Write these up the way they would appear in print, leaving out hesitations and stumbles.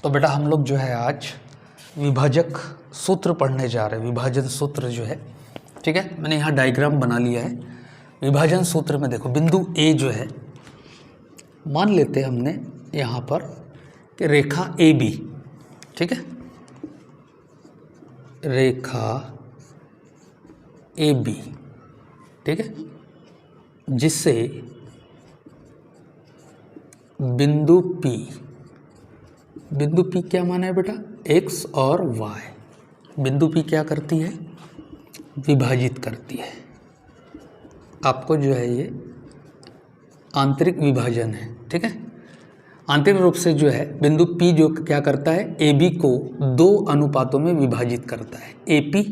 तो बेटा हम लोग जो है आज विभाजक सूत्र पढ़ने जा रहे हैं। विभाजन सूत्र जो है, ठीक है, मैंने यहाँ डायग्राम बना लिया है। विभाजन सूत्र में देखो बिंदु ए जो है, मान लेते हैं हमने यहाँ पर कि रेखा ए बी, ठीक है, रेखा ए बी, ठीक है, जिससे बिंदु P क्या माना है बेटा, x और y। बिंदु P क्या करती है, विभाजित करती है। आपको जो है ये आंतरिक विभाजन है, ठीक है। आंतरिक रूप से जो है बिंदु P जो क्या करता है, AB को दो अनुपातों में विभाजित करता है। AP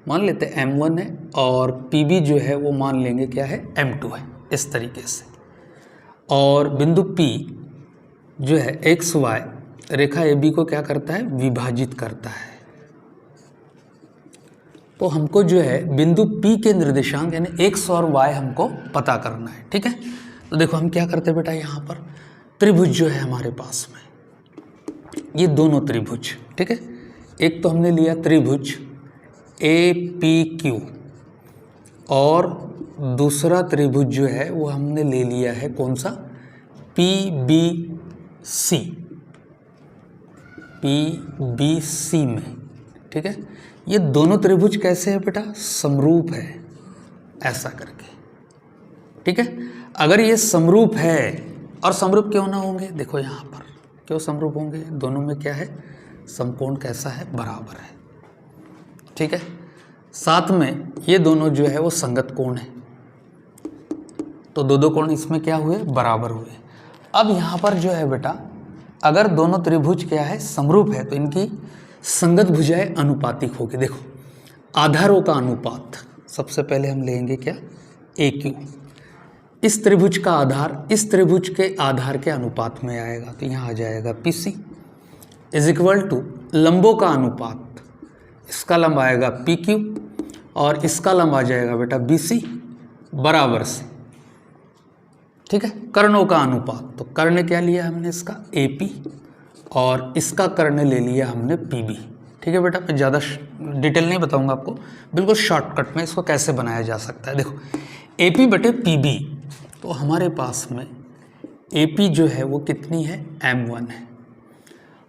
मान लेते हैं M1 है और PB जो है वो मान लेंगे क्या है, M2 है, इस तरीके से। और बिंदु P जो है XY रेखा AB को क्या करता है, विभाजित करता है। तो हमको जो है बिंदु P के निर्देशांक यानी x और y हमको पता करना है, ठीक है। तो देखो हम क्या करते हैं बेटा, यहाँ पर त्रिभुज जो है हमारे पास में, ये दोनों त्रिभुज, ठीक है। एक तो हमने लिया त्रिभुज APQ और दूसरा त्रिभुज जो है वो हमने ले लिया है कौन सा, PBC में, ठीक है। ये दोनों त्रिभुज कैसे है बेटा, समरूप है, ऐसा करके, ठीक है। अगर ये समरूप है, और समरूप क्यों ना होंगे, देखो यहाँ पर क्यों समरूप होंगे, दोनों में क्या है, समकोण कैसा है, बराबर है, ठीक है। साथ में ये दोनों जो है वो संगत कोण है, तो दो कोण इसमें क्या हुए, बराबर हुए। अब यहाँ पर जो है बेटा, अगर दोनों त्रिभुज क्या है, समरूप है, तो इनकी संगत भुजाएं अनुपातिक होगी। देखो आधारों का अनुपात, सबसे पहले हम लेंगे क्या, AQ। इस त्रिभुज का आधार इस त्रिभुज के आधार के अनुपात में आएगा, तो यहाँ आ जाएगा PC इज इक्वल टू लंबों का अनुपात, इसका लंब आएगा PQ और इसका लंब आ जाएगा बेटा BC बराबर से, ठीक है। कर्णों का अनुपात, तो कर्ण क्या लिया हमने, इसका AP और इसका कर्ण ले लिया हमने PB, ठीक है बेटा। मैं ज़्यादा डिटेल नहीं बताऊंगा आपको, बिल्कुल शॉर्टकट में इसको कैसे बनाया जा सकता है। देखो AP बटे PB, तो हमारे पास में AP जो है वो कितनी है, M1 है,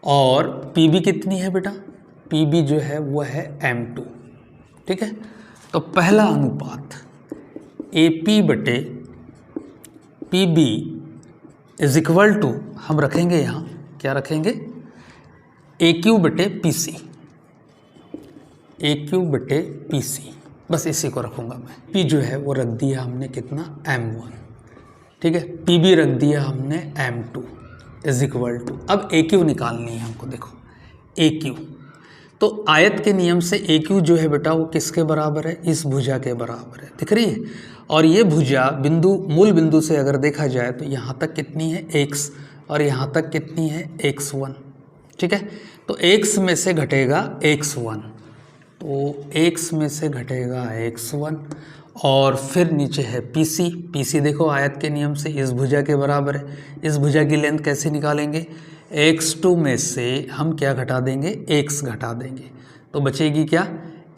और PB कितनी है बेटा, PB जो है वो है M2, ठीक है। तो पहला अनुपात AP बटे PB इज इक्वल टू, हम रखेंगे यहाँ क्या रखेंगे, AQ बटे PC, AQ बटे PC, बस इसी को रखूँगा मैं। P जो है वो रख दिया हमने कितना, M1, ठीक है। PB रख दिया हमने M2 इज इक्वल टू, अब AQ निकालनी है हमको। देखो AQ, तो आयत के नियम से AQ जो है बेटा वो किसके बराबर है, इस भुजा के बराबर है, दिख रही है। और ये भुजा बिंदु मूल बिंदु से अगर देखा जाए तो यहाँ तक कितनी है, x, और यहाँ तक कितनी है, x1, ठीक है। तो x में से घटेगा x1, तो x में से घटेगा x1, और फिर नीचे है PC देखो आयत के नियम से इस भुजा के बराबर है। इस भुजा की लेंथ कैसे निकालेंगे, x2 में से हम क्या घटा देंगे, x घटा देंगे, तो बचेगी क्या,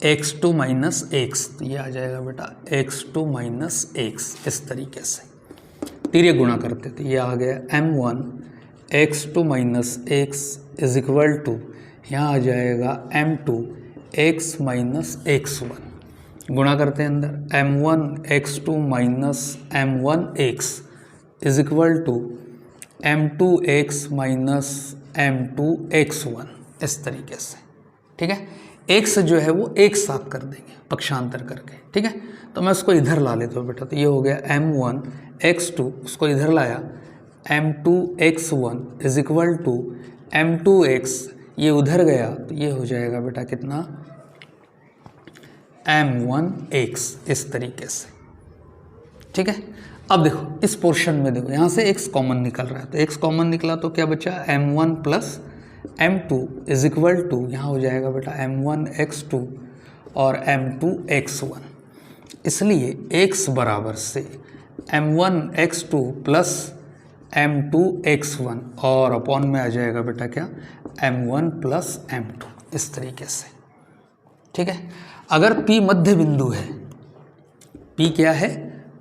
x2 माइनस x, तो ये आ जाएगा बेटा x2 माइनस x, इस तरीके से तिर्यक गुणा करते थे, ये आ गया M1 x2 minus x is equal to, यहाँ आ जाएगा M2 x माइनस x1, गुणा करते हैं अंदर, M1 x2 minus M1 x is equal to M2 x minus M2 x1, इस तरीके से, ठीक है। x जो है वो एक साथ कर देंगे पक्षांतर करके, ठीक है। तो मैं उसको इधर ला लेता हूँ बेटा, तो ये हो गया M1 x2, उसको इधर लाया, M2 x1 is equal to M2 x, ये उधर गया तो ये हो जाएगा बेटा कितना, M1 x, इस तरीके से, ठीक है। अब देखो इस पोर्शन में देखो यहाँ से x कॉमन निकल रहा है, तो x कॉमन निकला तो क्या बचा, M1 plus M2 is equal to, यहाँ हो जाएगा बेटा M1 x2 और M2 x1, इसलिए x बराबर से M1 x2 plus M2 x1 और अपॉन में आ जाएगा बेटा क्या, m1 प्लस m2, इस तरीके से। ठीक है, अगर P मध्य बिंदु है, P क्या है,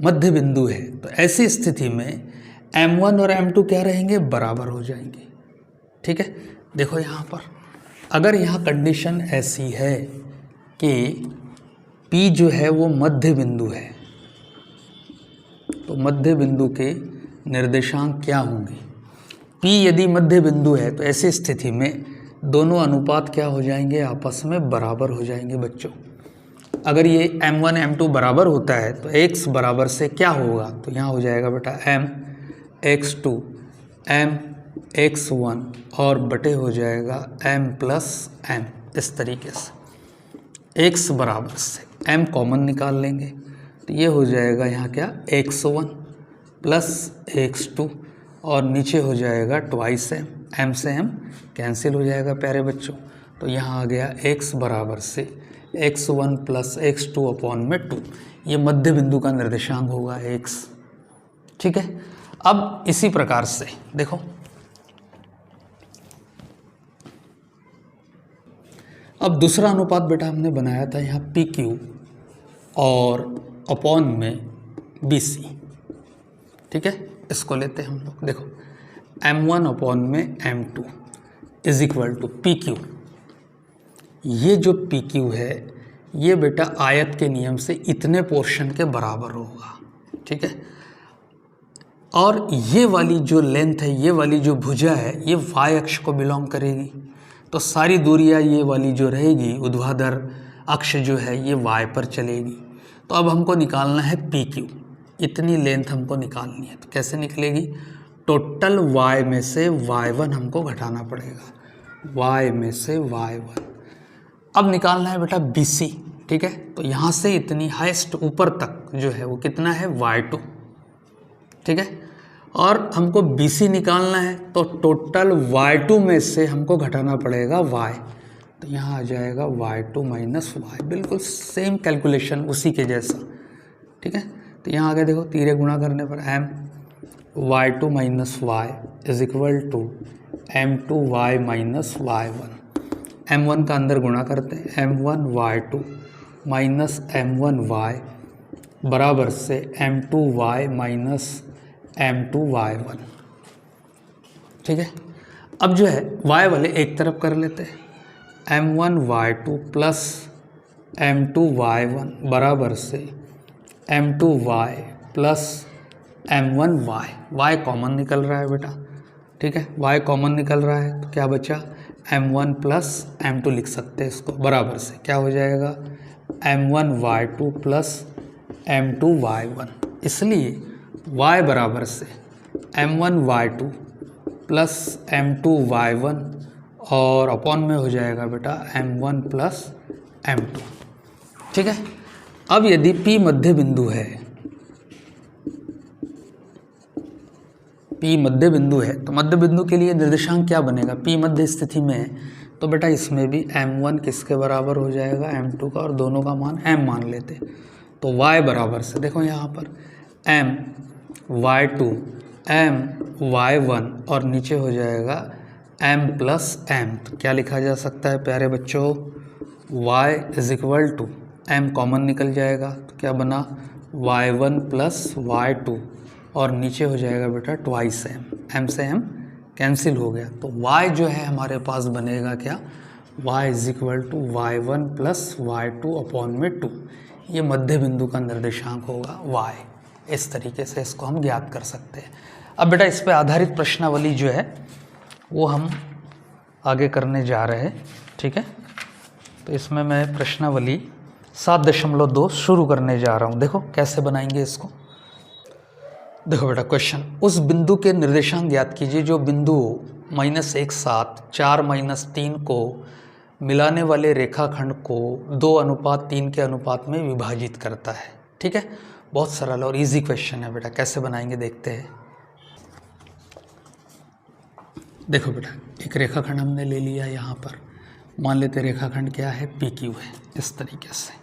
मध्य बिंदु है, तो ऐसी स्थिति में m1 और m2 क्या रहेंगे, बराबर हो जाएंगे। ठीक है, देखो यहाँ पर अगर यहाँ कंडीशन ऐसी है कि P जो है वो मध्य बिंदु है, तो मध्य बिंदु के निर्देशांक क्या होंगे, P यदि मध्य बिंदु है तो ऐसी स्थिति में दोनों अनुपात क्या हो जाएंगे, आपस में बराबर हो जाएंगे बच्चों। अगर ये m1 m2 बराबर होता है तो x बराबर से क्या होगा, तो यहाँ हो जाएगा बेटा m x2 m x1 और बटे हो जाएगा m प्लस m, इस तरीके से। x बराबर से m कॉमन निकाल लेंगे तो ये हो जाएगा यहाँ क्या, x1 प्लस x2 और नीचे हो जाएगा ट्वाइस m से m कैंसिल हो जाएगा प्यारे बच्चों। तो यहाँ आ गया x बराबर से x1 प्लस x2 अपॉन में 2, ये मध्य बिंदु का निर्देशांक होगा x। ठीक है, अब इसी प्रकार से देखो, अब दूसरा अनुपात बेटा हमने बनाया था यहाँ PQ और अपॉन में BC। ठीक है, इसको लेते हैं हम लोग, देखो m1 अपॉन में m2 is equal to PQ। ये जो PQ है ये बेटा आयत के नियम से इतने पोर्शन के बराबर होगा। ठीक है, और ये वाली जो लेंथ है, ये वाली जो भुजा है, ये y अक्ष को बिलोंग करेगी, तो सारी दूरियाँ ये वाली जो रहेगी ऊर्ध्वाधर अक्ष जो है ये y पर चलेगी। तो अब हमको निकालना है PQ, इतनी लेंथ हमको निकालनी है। तो कैसे निकलेगी, टोटल y में से y1 हमको घटाना पड़ेगा, y में से y1। अब निकालना है बेटा BC। ठीक है, तो यहाँ से इतनी हाईएस्ट ऊपर तक जो है वो कितना है, y2। ठीक है, और हमको BC निकालना है तो टोटल y2 में से हमको घटाना पड़ेगा y, तो यहाँ आ जाएगा y2 माइनस y, बिल्कुल सेम कैलकुलेशन उसी के जैसा। ठीक है, तो यहाँ आगे देखो तीरे गुणा करने पर m y2 minus y is equal to m2y minus y1। m1 का अंदर गुणा करते हैं, m1 y2 माइनस m1y बराबर से m2y माइनस m2y1। ठीक है, अब जो है y वाले एक तरफ कर लेते हैं, m1y2 प्लस m2y1 बराबर से m2y plus m1y, y common निकल रहा है बेटा। ठीक है, y कॉमन निकल रहा है तो क्या बचा, m1 प्लस m2 लिख सकते हैं इसको, बराबर से क्या हो जाएगा m1y2 प्लस m2y1। इसलिए y बराबर से m1y2 प्लस m2y1 और अपॉन में हो जाएगा बेटा m1 प्लस m2। ठीक है, अब यदि P मध्य बिंदु है, P मध्य बिंदु है तो मध्य बिंदु के लिए निर्देशांक क्या बनेगा, P मध्य स्थिति में है तो बेटा इसमें भी m1 किसके बराबर हो जाएगा, m2 का, और दोनों का मान m मान लेते। तो y बराबर से देखो यहाँ पर m y2 m y1 और नीचे हो जाएगा m प्लस m। तो क्या लिखा जा सकता है प्यारे बच्चों, y is equal to m common निकल जाएगा तो क्या बना y1 प्लस y2 और नीचे हो जाएगा बेटा ट्वाइस m से m कैंसिल हो गया। तो y जो है हमारे पास बनेगा क्या, y is equal to y1 plus y2 upon में 2। ये मध्य बिंदु का निर्देशांक होगा y। इस तरीके से इसको हम ज्ञात कर सकते हैं। अब बेटा इस पर आधारित प्रश्नावली जो है वो हम आगे करने जा रहे हैं। ठीक है, तो इसमें मैं प्रश्नावली 7.2 शुरू करने जा रहा हूँ। देखो कैसे बनाएंगे इसको। देखो बेटा क्वेश्चन, उस बिंदु के निर्देशांक ज्ञात कीजिए जो बिंदु -1 7 4 -3 को मिलाने वाले रेखाखंड को 2:3 के अनुपात में विभाजित करता है। ठीक है, बहुत सरल और इजी क्वेश्चन है बेटा, कैसे बनाएंगे देखते हैं। देखो बेटा एक रेखाखंड हमने ले लिया, यहाँ पर मान लेते रेखाखंड क्या है, PQ है, इस तरीके से,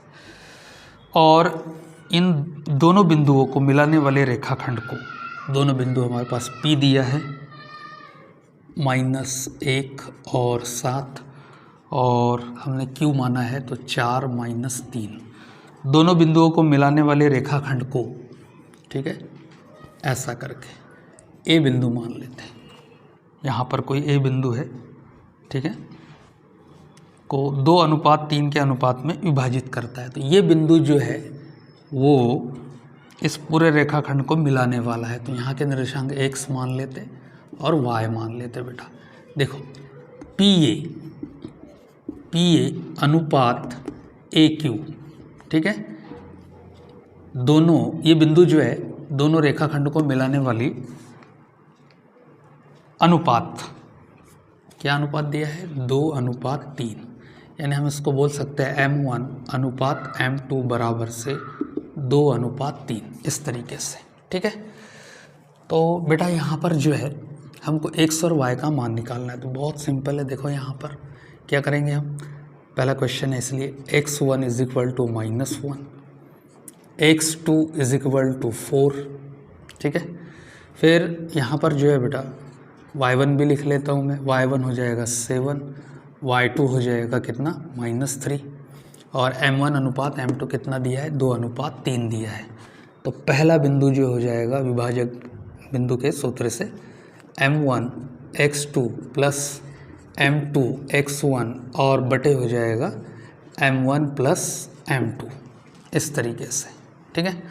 और इन दोनों बिंदुओं को मिलाने वाले रेखाखंड को, दोनों बिंदु हमारे पास P दिया है, -1 और 7 और हमने Q माना है तो 4 - 3, दोनों बिंदुओं को मिलाने वाले रेखाखंड को, ठीक है, ऐसा करके ए बिंदु मान लेते हैं। यहाँ पर कोई ए बिंदु है, ठीक है, को 2:3 के अनुपात में विभाजित करता है। तो ये बिंदु जो है वो इस पूरे रेखाखंड को मिलाने वाला है। तो यहाँ के निर्देशांक x मान लेते और y मान लेते बेटा। देखो PA अनुपात AQ, ठीक है, दोनों ये बिंदु जो है दोनों रेखाखंड को मिलाने वाली अनुपात, क्या अनुपात दिया है, 2:3, यानी हम इसको बोल सकते हैं M1 अनुपात M2 बराबर से 2:3, इस तरीके से, ठीक है। तो बेटा यहाँ पर जो है हमको x और y का मान निकालना है। तो बहुत सिंपल है, देखो यहाँ पर क्या करेंगे हम, पहला क्वेश्चन है इसलिए x1 = -1, x2 = 4, ठीक है। फिर यहाँ पर जो है बेटा y1 भी लिख लेता हूँ मैं, y1 हो जाएगा 7, y2 हो जाएगा कितना, -3, और M1 अनुपात M2 कितना दिया है, 2:3 दिया है। तो पहला बिंदु जो हो जाएगा विभाजक बिंदु के सूत्र से M1 x2 + M2 x1 और बटे हो जाएगा M1 + M2, इस तरीके से, ठीक है।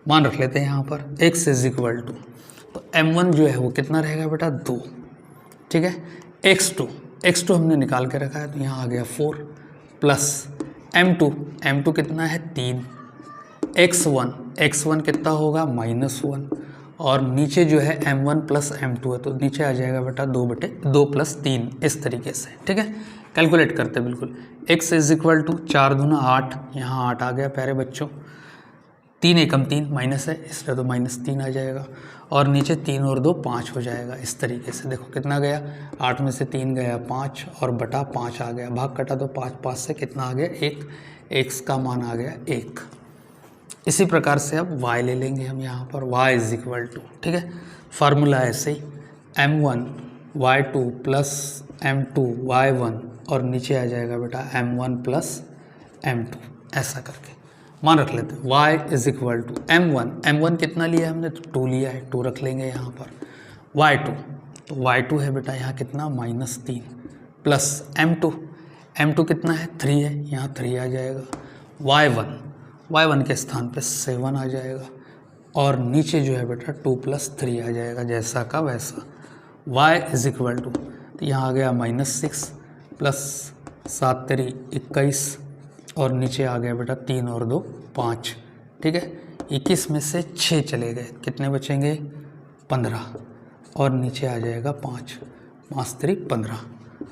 मान रख लेते हैं यहाँ पर x = तो M1 जो है वो कितना रहेगा बेटा, 2, ठीक है। x2 हमने निकाल के रखा है तो यहाँ आ गया 4 प्लस M2 कितना है, 3, x1 कितना होगा, -1, और नीचे जो है M1 + M2 है तो नीचे आ जाएगा बेटा 2/2 + 3, इस तरीके से, ठीक है। कैलकुलेट करते बिल्कुल, x = 4 दूना 8, यहाँ 8 आ गया प्यारे बच्चों, 3 एकम 3 माइनस है इसलिए तो -3 आ जाएगा, और नीचे 3 और 2 5 हो जाएगा, इस तरीके से। देखो कितना गया, 8 में से 3 गया 5 और बटा 5 आ गया, भाग कटा तो 5 से कितना आ गया, 1, x का मान आ गया 1। इसी प्रकार से अब y ले लेंगे हम यहाँ पर, y = ठीक है, फार्मूला ऐसे ही M1 y2 + M2 y1 और नीचे आ जाएगा बेटा M1 + M2, ऐसा करके मान रख लेते हैं। y = M1 कितना लिया है हमने, तो 2 लिया है, 2 रख लेंगे यहाँ पर। y2 तो y2 है बेटा यहाँ कितना, -3 प्लस M2 कितना है, 3 है, यहाँ 3 आ जाएगा। y1 के स्थान पे 7 आ जाएगा, और नीचे जो है बेटा 2 + 3 आ जाएगा, जैसा का वैसा। y = तो यहाँ आ गया -6 प्लस 7 × 3 = 21, और नीचे आ गया बेटा 3 और 2 5, ठीक है। 21 में से 6 चले गए, कितने बचेंगे, 15, और नीचे आ जाएगा 5, 5 × 3 = 15,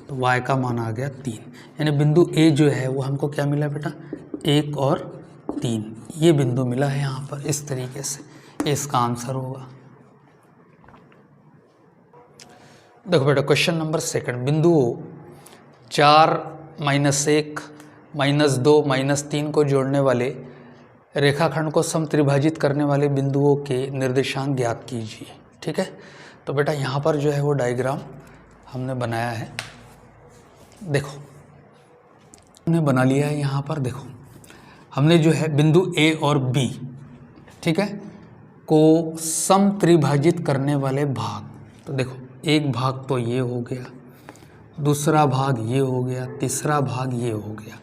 तो y का मान आ गया 3। यानी बिंदु A जो है वो हमको क्या मिला बेटा, 1 और 3, ये बिंदु मिला है यहाँ पर, इस तरीके से इसका आंसर होगा। देखो बेटा क्वेश्चन नंबर 2, बिंदुओं 4 - 1 -2 -3 को जोड़ने वाले रेखाखंड को समत्रिभाजित करने वाले बिंदुओं के निर्देशांक ज्ञात कीजिए, ठीक है। तो बेटा यहाँ पर जो है वो डायग्राम हमने बनाया है, देखो हमने बना लिया है यहाँ पर। देखो हमने जो है बिंदु A और B, ठीक है, को समत्रिभाजित करने वाले भाग, तो देखो एक भाग तो ये हो गया, दूसरा भाग ये हो गया, तीसरा भाग ये हो गया,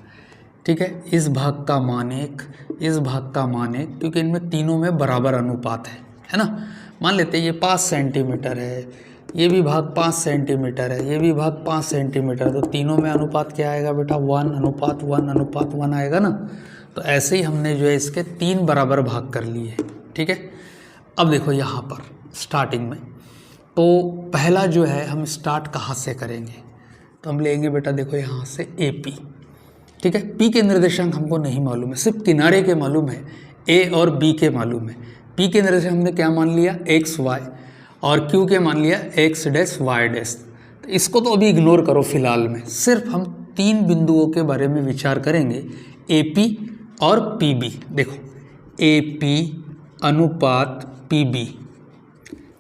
ठीक है। इस भाग का मान 1, इस भाग का मान 1, क्योंकि इनमें तीनों में बराबर अनुपात है ना। मान लेते हैं ये 5 सेंटीमीटर है, ये भी भाग 5 सेंटीमीटर है, ये भी भाग 5 सेंटीमीटर, तो तीनों में अनुपात क्या आएगा बेटा, 1:1:1 आएगा ना। तो ऐसे ही हमने जो है इसके 3 बराबर भाग कर लिए, ठीक है। अब देखो यहाँ पर स्टार्टिंग में, तो पहला जो है हम स्टार्ट कहाँ से करेंगे, तो हम लेंगे बेटा देखो यहाँ से AP, ठीक है। P के निर्देशांक हमको नहीं मालूम है, सिर्फ किनारे के मालूम है, A और B के मालूम है। P के निर्देशांक हमने क्या मान लिया, x y, और Q के मान लिया x डैश y डैश। तो इसको तो अभी इग्नोर करो फिलहाल में, सिर्फ हम 3 बिंदुओं के बारे में विचार करेंगे, AP और PB। देखो AP अनुपात PB,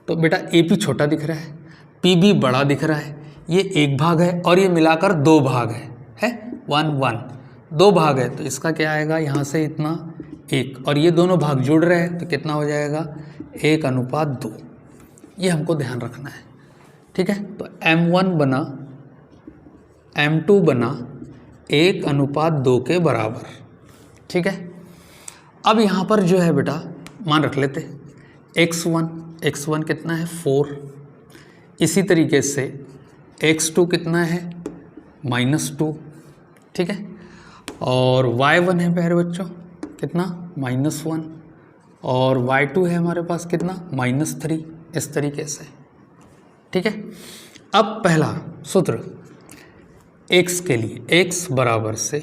तो बेटा AP छोटा दिख रहा है पी भी बड़ा दिख रहा है, ये एक भाग है और ये मिलाकर दो भाग है 1 1, दो भाग है तो इसका क्या आएगा, यहाँ से इतना एक, और ये दोनों भाग जुड़ रहे हैं तो कितना हो जाएगा 1:2। ये हमको ध्यान रखना है, ठीक है। तो M1 बना M2 बना 1:2 के बराबर, ठीक है। अब यहाँ पर जो है बेटा मान रख लेते x1 कितना है 4, इसी तरीके से x2 कितना है -2, ठीक है। और y1 है प्यारे बच्चों कितना -1, और y2 है हमारे पास कितना -3, इस तरीके से, ठीक है। अब पहला सूत्र x के लिए, x बराबर से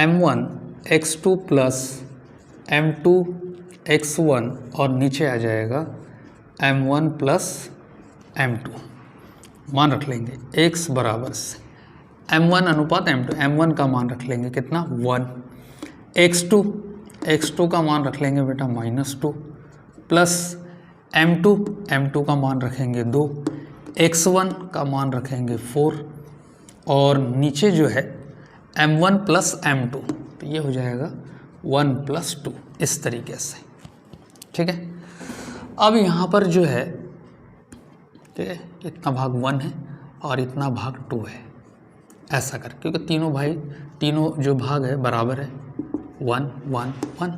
m1 x2 plus m2 x1 और नीचे आ जाएगा m1 प्लस m2, मान रख लेंगे x बराबर से m1 अनुपात m2, m1 का मान रख लेंगे कितना 1, x2 का मान रख लेंगे बेटा -2 प्लस m2 का मान रखेंगे 2, x1 का मान रखेंगे 4 और नीचे जो है m1 प्लस m2, तो ये हो जाएगा 1 + 2, इस तरीके से, ठीक है। अब यहाँ पर जो है ठीक है, इतना भाग 1 है और इतना भाग 2 है, ऐसा कर, क्योंकि तीनों जो भाग है बराबर है 1 1 1,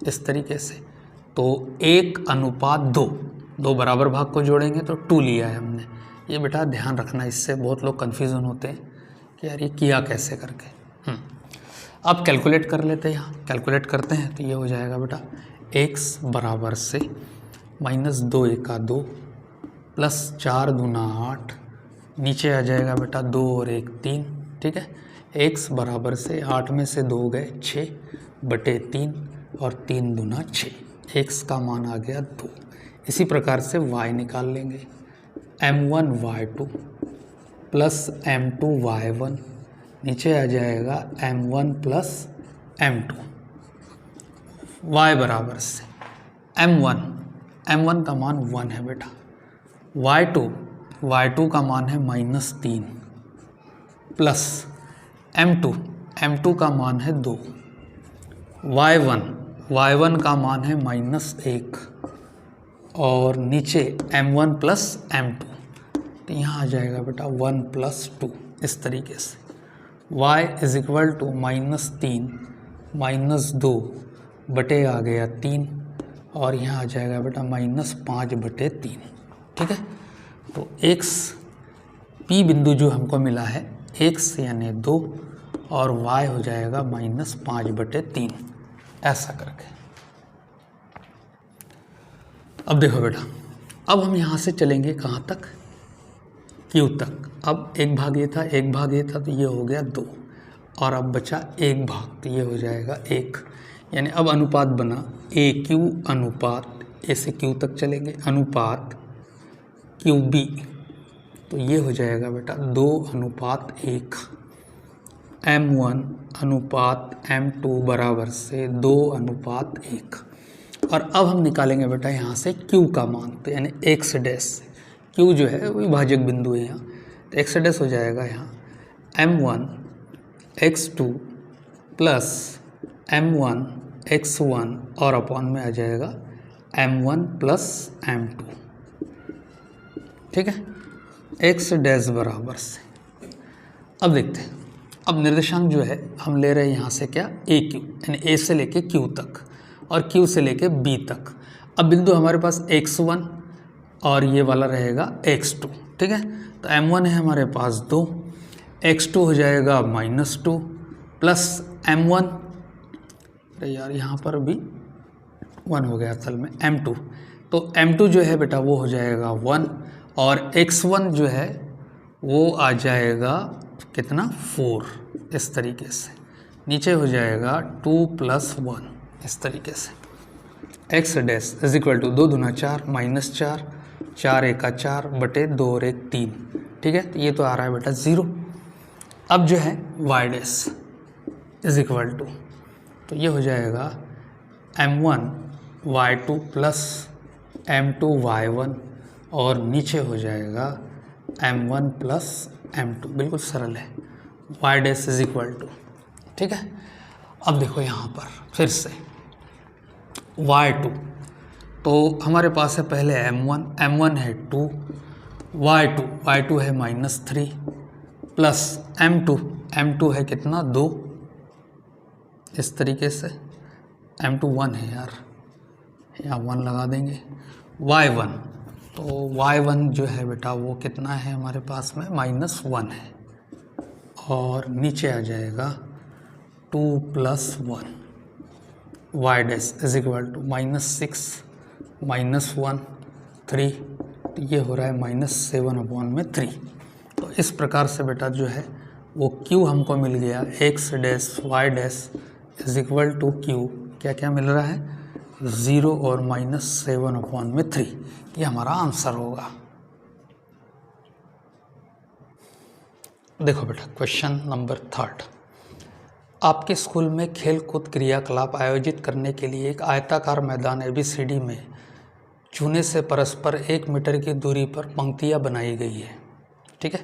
इस तरीके से। तो 1:2, दो बराबर भाग को जोड़ेंगे तो 2 लिया है हमने। ये बेटा ध्यान रखना, इससे बहुत लोग कन्फ्यूज़न होते हैं कि यार ये किया कैसे करके। अब कैलकुलेट कर लेते हैं, यहाँ कैलकुलेट करते हैं तो ये हो जाएगा बेटा x बराबर से -2 × 2 प्लस 4 दूना 8, नीचे आ जाएगा बेटा 2 और 1 3, ठीक है। x बराबर से 8 में से 2 गए 6/3 और 3 दूना 6, x का मान आ गया 2। इसी प्रकार से y निकाल लेंगे, m1 y2 plus m2 y1, नीचे आ जाएगा m1 प्लस m2, y बराबर से m1 का मान 1 है बेटा, y2 का मान है -3 प्लस m2 का मान है 2, y1 का मान है -1 और नीचे m1 प्लस m2, तो यहाँ आ जाएगा बेटा 1 + 2, इस तरीके से। y = -3 -2 बटे आ गया 3 और यहाँ आ जाएगा बेटा -5/3, ठीक है। तो x p बिंदु जो हमको मिला है x यानी 2 और y हो जाएगा -5/3, ऐसा करके। अब देखो बेटा, अब हम यहाँ से चलेंगे कहाँ तक, Q तक। अब एक भाग ये था तो ये हो गया 2 और अब बचा एक भाग, तो ये हो जाएगा 1, यानी अब अनुपात बना AQ अनुपात, A से Q तक चलेंगे, अनुपात QB, तो ये हो जाएगा बेटा 2:1, M1 अनुपात M2 बराबर से 2:1। और अब हम निकालेंगे बेटा यहाँ से Q का मान, तो यानी x डैश, Q जो है वही भाजक बिंदु है यहाँ, तो x डैश हो जाएगा यहाँ M1 x2 plus M1 x1 और अपॉन में आ जाएगा M1 प्लस M2, ठीक है, x डैश बराबर से। अब देखते हैं, अब निर्देशांक जो है हम ले रहे हैं यहाँ से क्या AQ, यानी A से लेके Q तक और Q से लेके B तक। अब बिंदु हमारे पास x1 और ये वाला रहेगा x2, ठीक है। तो M1 है हमारे पास 2, x2 हो जाएगा -2 प्लस M1, अरे यार यहाँ पर भी 1 हो गया असल में, M2, तो M2 जो है बेटा वो हो जाएगा 1 और x1 जो है वो आ जाएगा कितना 4, इस तरीके से। नीचे हो जाएगा 2 + 1, इस तरीके से। x डैश = 2 दूना 4 -4, 4 × 4 बटे 2 और 1 3, ठीक है। तो ये तो आ रहा है बेटा 0। अब जो है y डैश = तो ये हो जाएगा M1 y2 plus M2 y1 और नीचे हो जाएगा m1 प्लस m2, बिल्कुल सरल है, y dash is equal to, ठीक है। अब देखो यहाँ पर फिर से y2, तो हमारे पास है पहले m1 है 2, y2 है -3 प्लस m2 है कितना 2, इस तरीके से m2 1 है यार, यहाँ 1 लगा देंगे, y1, तो y1 जो है बेटा वो कितना है हमारे पास में -1 है, और नीचे आ जाएगा 2 + 1, y dash is equal to -6 -1 3, तो ये हो रहा है -7/3। तो इस प्रकार से बेटा जो है वो q हमको मिल गया, x dash y dash is equal to q, क्या क्या मिल रहा है 0 और -7/3, ये हमारा आंसर होगा। देखो बेटा क्वेश्चन नंबर 3, आपके स्कूल में खेल कूद क्रियाकलाप आयोजित करने के लिए एक आयताकार मैदान ABCD में चूने से परस्पर 1 मीटर की दूरी पर पंक्तियां बनाई गई है, ठीक है।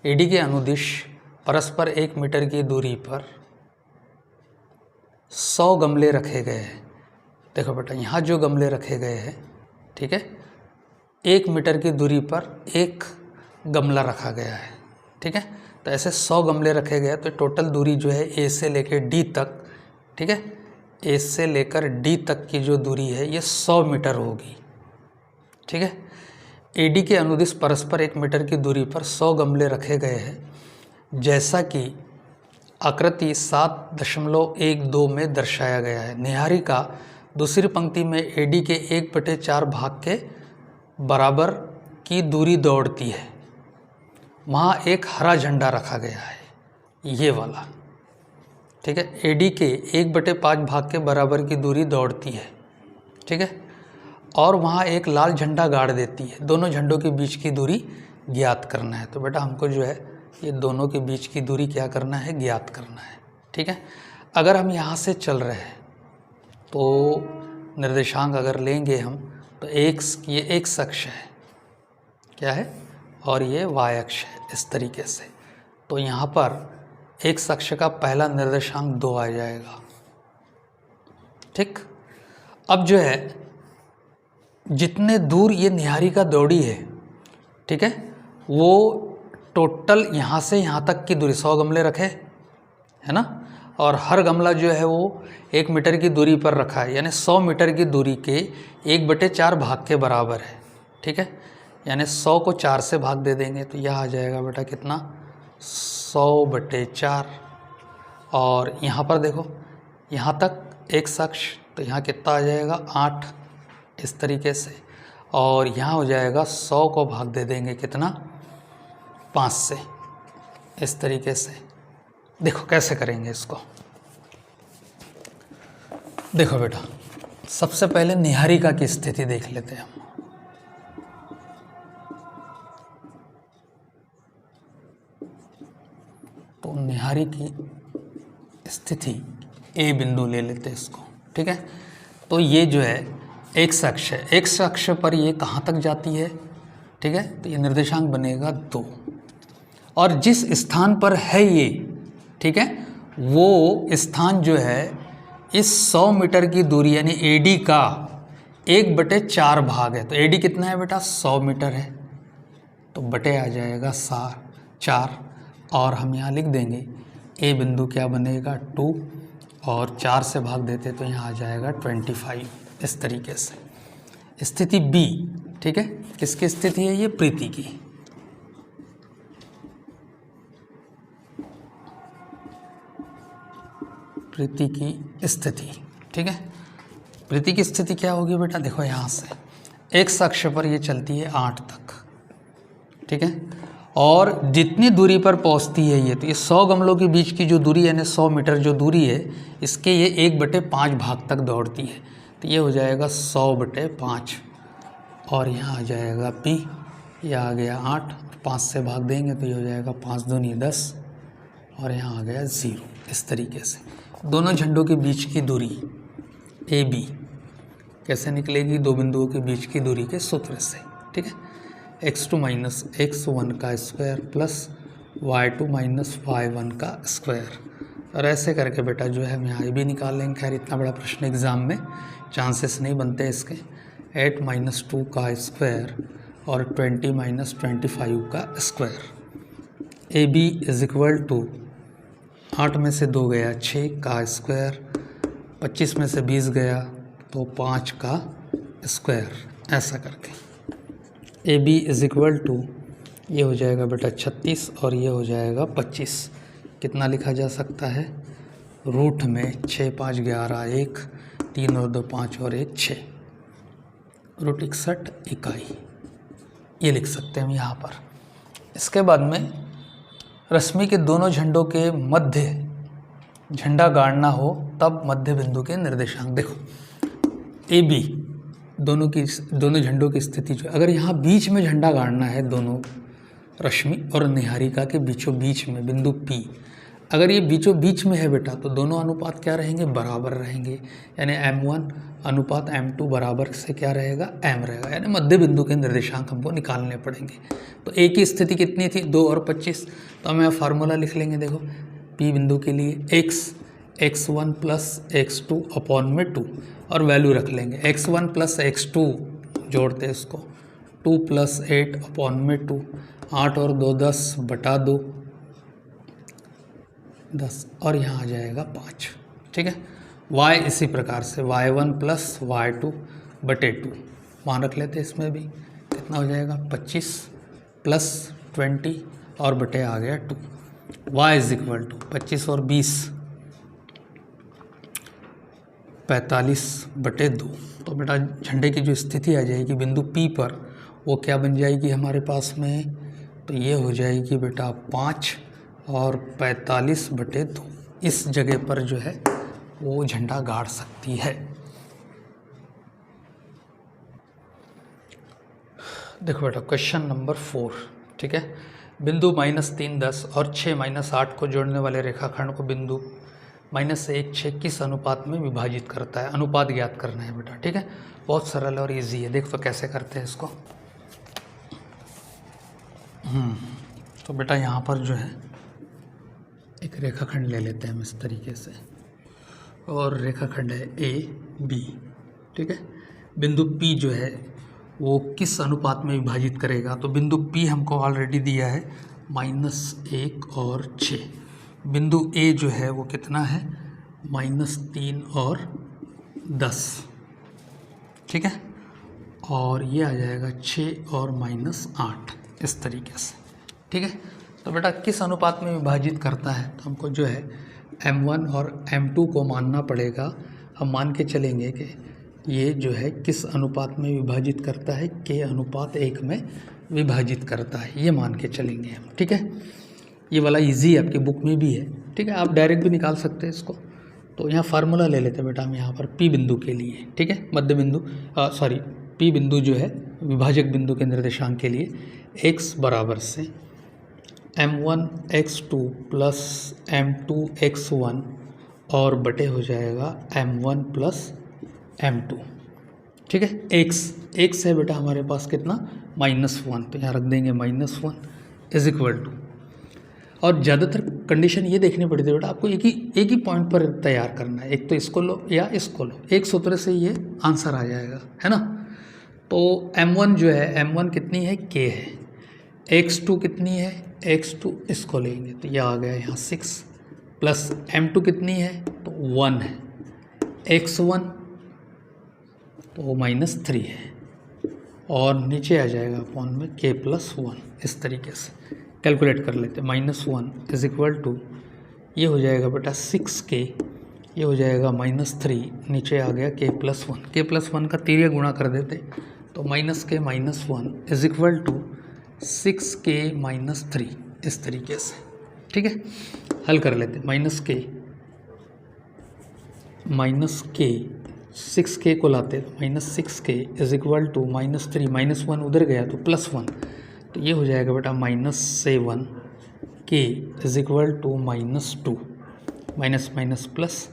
AD के अनुदिश परस्पर 1 मीटर की दूरी पर 100 गमले रखे गए हैं। देखो बेटा यहाँ जो गमले रखे गए हैं, ठीक है, 1 मीटर की दूरी पर एक गमला रखा गया है, ठीक है। तो ऐसे 100 गमले रखे गए, तो टोटल दूरी जो है A से लेकर D तक, ठीक है, A से लेकर D तक की जो दूरी है ये 100 मीटर होगी, ठीक है। AD के अनुदिश परस्पर 1 मीटर की दूरी पर 100 गमले रखे गए हैं, जैसा कि आकृति 7.12 में दर्शाया गया है। निहारिका दूसरी पंक्ति में AD के 1/4 भाग के बराबर की दूरी दौड़ती है, वहाँ एक हरा झंडा रखा गया है, ये वाला, ठीक है। AD के 1/5 भाग के बराबर की दूरी दौड़ती है, ठीक है, और वहाँ एक लाल झंडा गाड़ देती है। दोनों झंडों के बीच की दूरी ज्ञात करना है। तो बेटा हमको जो है ये दोनों के बीच की दूरी क्या करना है, ज्ञात करना है, ठीक है। अगर हम यहाँ से चल रहे हैं तो निर्देशांक अगर लेंगे हम, तो ये x अक्ष है, क्या है, और ये y अक्ष है, इस तरीके से। तो यहाँ पर x अक्ष का पहला निर्देशांक 2 आ जाएगा, ठीक। अब जो है जितने दूर ये निहारिका दौड़ी है, ठीक है, वो टोटल यहाँ से यहाँ तक की दूरी 100 गमले रखे, है ना, और हर गमला जो है वो 1 मीटर की दूरी पर रखा है, यानी 100 मीटर की दूरी के 1/4 भाग के बराबर है, ठीक है। यानी 100 को 4 से भाग दे देंगे तो यह आ जाएगा बेटा कितना 100/4, और यहाँ पर देखो यहाँ तक x अक्ष, तो यहाँ कितना आ जाएगा 8, इस तरीके से, और यहाँ हो जाएगा 100 को भाग दे देंगे कितना 5 से, इस तरीके से। देखो कैसे करेंगे इसको। देखो बेटा सबसे पहले निहारिका की स्थिति देख लेते हैं हम। तो निहारिका की स्थिति A बिंदु ले लेते हैं इसको, ठीक है। तो ये जो है x अक्ष है, x अक्ष पर ये कहाँ तक जाती है, ठीक है, तो ये निर्देशांक बनेगा 2, और जिस स्थान पर है ये, ठीक है, वो स्थान जो है इस 100 मीटर की दूरी यानी AD का 1/4 भाग है। तो AD कितना है बेटा 100 मीटर है, तो बटे आ जाएगा 4, और हम यहाँ लिख देंगे A बिंदु क्या बनेगा 2, और 4 से भाग देते तो यहाँ आ जाएगा 25, इस तरीके से। स्थिति B, ठीक है, किसकी स्थिति है ये, प्रीति की। प्रीति की स्थिति, ठीक है। प्रीति की स्थिति क्या होगी बेटा, देखो यहाँ से x अक्ष पर ये चलती है 8 तक, ठीक है, और जितनी दूरी पर पहुँचती है ये, तो ये 100 गमलों के बीच की जो दूरी यानी 100 मीटर जो दूरी है, इसके ये 1/5 भाग तक दौड़ती है। तो ये हो जाएगा 100/5, और यहाँ आ जाएगा P, यह आ गया 8, 5 से भाग देंगे तो ये हो जाएगा 5 दूनी 10, और यहाँ आ गया 0, इस तरीके से। दोनों झंडों के बीच की दूरी AB कैसे निकलेगी, दो बिंदुओं के बीच की दूरी के सूत्र से, ठीक है। x2 माइनस x1 का square plus y2 minus y1 का स्क्वायर। और ऐसे करके बेटा जो है हम यहाँ भी निकाल लेंगे। खैर इतना बड़ा प्रश्न एग्ज़ाम में चांसेस नहीं बनते इसके। 8 माइनस 2 का स्क्वायर और 20 माइनस 25 का square. A B is equal to 8 में से 2 गया 6 का स्क्वायर, 25 में से 20 गया तो 5 का स्क्वायर। ऐसा करके A B is equal to ये हो जाएगा बेटा 36 और ये हो जाएगा 25। कितना लिखा जा सकता है? रूट में 6 5 11 1, 3 और 2 5 और 1 6, रूट 61 इकाई ये लिख सकते हैं हम यहाँ पर। इसके बाद में रश्मि के दोनों झंडों के मध्य झंडा गाड़ना हो तब मध्य बिंदु के निर्देशांक। देखो ए बी दोनों झंडों की स्थिति जो, अगर यहाँ बीच में झंडा गाड़ना है दोनों रश्मि और निहारिका के बीचों बीच में बिंदु P, अगर ये बीचों बीच में है बेटा तो दोनों अनुपात क्या रहेंगे? बराबर रहेंगे। यानी M1 अनुपात M2 बराबर से क्या रहेगा? M रहेगा। यानी मध्य बिंदु के निर्देशांक हमको निकालने पड़ेंगे। तो A की स्थिति कितनी थी? 2 और 25। तो हम यहाँ फार्मूला लिख लेंगे। देखो P बिंदु के लिए x1 प्लस x2 अपॉन में 2 और वैल्यू रख लेंगे। x1 प्लस x2 जोड़ते इसको 2 प्लस 8 अपॉन में 2, 8 और 2 10 बटा 2 10 और यहाँ आ जाएगा 5। ठीक है। y इसी प्रकार से y1 प्लस y2 बटे 2 वहाँ रख लेते हैं। इसमें भी कितना हो जाएगा? 25 प्लस 20 और बटे आ गया 2। y इज इक्वल टू 25 और 20 45 बटे 2। तो बेटा झंडे की जो स्थिति आ जाएगी बिंदु P पर वो क्या बन जाएगी हमारे पास में? तो ये हो जाएगी बेटा 5 और 45 बटे 2। इस जगह पर जो है वो झंडा गाड़ सकती है। देखो बेटा क्वेश्चन नंबर 4। ठीक है। बिंदु -3 10 और 6 -8 को जोड़ने वाले रेखाखंड को बिंदु -1 6 किस अनुपात में विभाजित करता है? अनुपात ज्ञात करना है बेटा। ठीक है। बहुत सरल और इजी है। देख तो कैसे करते हैं इसको। तो बेटा यहाँ पर जो है एक रेखाखंड ले लेते हैं हम इस तरीके से, और रेखाखंड है ए बी। ठीक है। बिंदु P जो है वो किस अनुपात में विभाजित करेगा? तो बिंदु P हमको ऑलरेडी दिया है -1 और 6। बिंदु A जो है वो कितना है? -3 और 10। ठीक है। और ये आ जाएगा 6 और -8 इस तरीके से। ठीक है। तो बेटा किस अनुपात में विभाजित करता है? तो हमको जो है M1 और M2 को मानना पड़ेगा। हम मान के चलेंगे कि ये जो है किस अनुपात में विभाजित करता है? K अनुपात 1 में विभाजित करता है, ये मान के चलेंगे हम। ठीक है। ये वाला इजी आपकी बुक में भी है। ठीक है। आप डायरेक्ट भी निकाल सकते हैं इसको। तो यहाँ फार्मूला ले लेते हैं बेटा हम यहाँ पर P बिंदु के लिए। ठीक है। मध्य बिंदु P बिंदु जो है विभाजक बिंदु के निर्देशांक के लिए x बराबर से M1 x2 plus M2 x1 और बटे हो जाएगा M1 प्लस M2। ठीक है। x है बेटा हमारे पास कितना? -1। तो यहाँ रख देंगे -1 इज इक्वल टू, और ज़्यादातर कंडीशन ये देखनी पड़ती है बेटा आपको एक ही पॉइंट पर तैयार करना है। एक तो इसको लो या इसको लो, एक सूत्र से ये आंसर आ जाएगा, है ना। तो M1 जो है M1 कितनी है? K है। x2 कितनी है? x2 इसको लेंगे तो यह आ गया यहाँ 6 प्लस M2 कितनी है? तो 1 है। x1 तो -3 है और नीचे आ जाएगा अपॉन में K प्लस 1। इस तरीके से कैलकुलेट कर लेते हैं। -1 इज इक्वल टू ये हो जाएगा बेटा 6K, ये हो जाएगा -3, नीचे आ गया K प्लस 1। K प्लस 1 का तिर्यक गुणा कर देते तो -K - 1 is equal to 6K - 3 इस तरीके से। ठीक है। हल कर लेते -K 6K को लाते -6K इज इक्वल टू -3 -1 उधर गया तो +1, तो ये हो जाएगा बेटा -7K is equal to -2 minus plus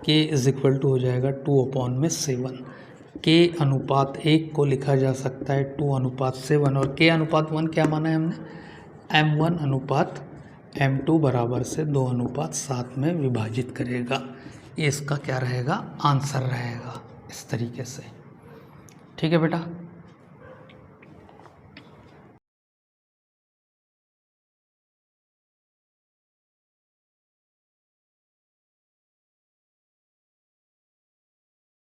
K is equal to हो जाएगा 2 अपॉन में 7। K अनुपात 1 को लिखा जा सकता है 2:7 और K अनुपात 1 क्या माना है हमने, M1 अनुपात M2 बराबर से 2:7 में विभाजित करेगा। ये इसका क्या रहेगा, आंसर रहेगा इस तरीके से। ठीक है बेटा।